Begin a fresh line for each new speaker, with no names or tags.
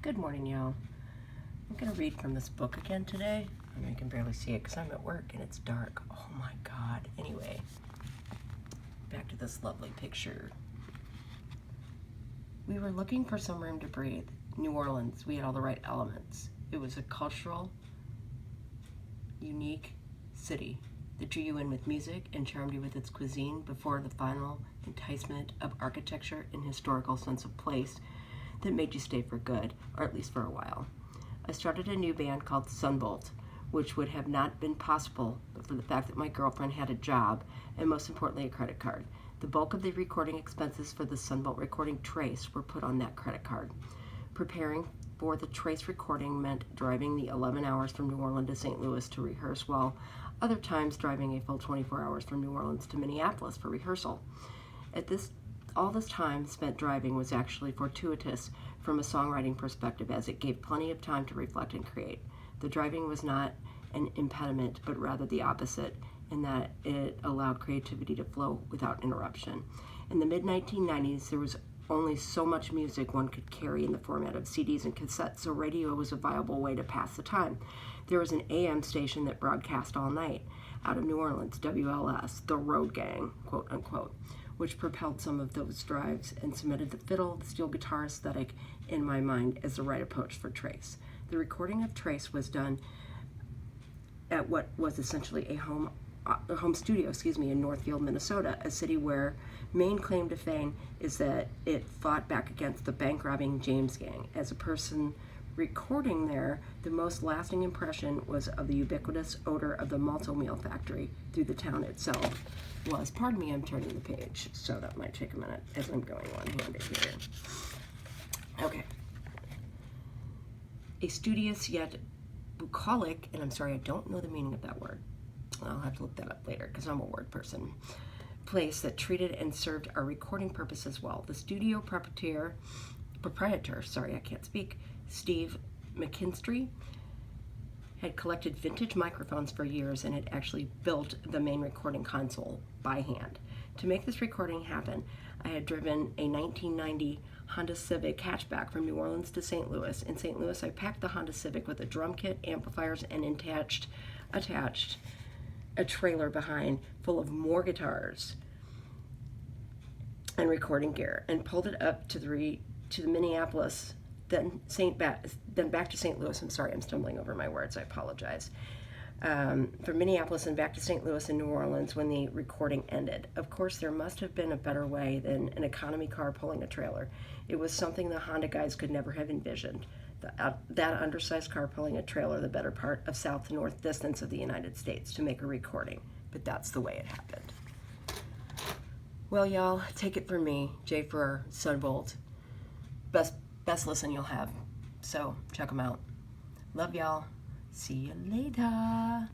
Good morning, y'all. I'm going to read from this book again today. I mean, I can barely see it because I'm at work and it's dark. Oh my God. Anyway, back to this lovely picture. We were looking for some room to breathe. New Orleans, we had all the right elements. It was a cultural, unique city that drew you in with music and charmed you with its cuisine before the final enticement of architecture and historical sense of place that made you stay for good, or at least for a while. I started a new band called Sunbolt, which would have not been possible but for the fact that my girlfriend had a job and most importantly a credit card. The bulk of the recording expenses for the Sunbolt recording Trace were put on that credit card. Preparing for the Trace recording meant driving the 11 hours from New Orleans to St. Louis to rehearse, while other times driving a full 24 hours from New Orleans to Minneapolis for rehearsal. All this time spent driving was actually fortuitous from a songwriting perspective, as it gave plenty of time to reflect and create. The driving was not an impediment, but rather the opposite, in that it allowed creativity to flow without interruption. In the mid-1990s, there was only so much music one could carry in the format of CDs and cassettes, so radio was a viable way to pass the time. There was an AM station that broadcast all night out of New Orleans, WLS, the Road Gang, quote unquote, which propelled some of those drives and cemented the fiddle, the steel guitar aesthetic in my mind as the right approach for Trace. The recording of Trace was done at what was essentially a home studio, in Northfield, Minnesota, a city where main claim to fame is that it fought back against the bank-robbing James Gang. As a person recording there, the most lasting impression was of the ubiquitous odor of the malto meal factory through the town itself. Pardon me, I'm turning the page, so that might take a minute as I'm going one-handed here. Okay. A studious yet bucolic, and I'm sorry, I don't know the meaning of that word. I'll have to look that up later because I'm a word person. Place that treated and served our recording purposes well. The studio proprietor, Steve McKinstry, had collected vintage microphones for years and had actually built the main recording console by hand. To make this recording happen, I had driven a 1990 Honda Civic hatchback from New Orleans to St. Louis. In St. Louis, I packed the Honda Civic with a drum kit, amplifiers, and attached a trailer behind full of more guitars and recording gear, and pulled it up to the Minneapolis, then back to St. Louis. I'm sorry, I'm stumbling over my words. I apologize. From Minneapolis and back to St. Louis and New Orleans when the recording ended. Of course, there must have been a better way than an economy car pulling a trailer. It was something the Honda guys could never have envisioned. That undersized car pulling a trailer the better part of south to north distance of the United States to make a recording. But that's the way it happened. Well, y'all, take it from me, Jay for Sunbolt. Best listen you'll have. So check them out. Love y'all. See you later.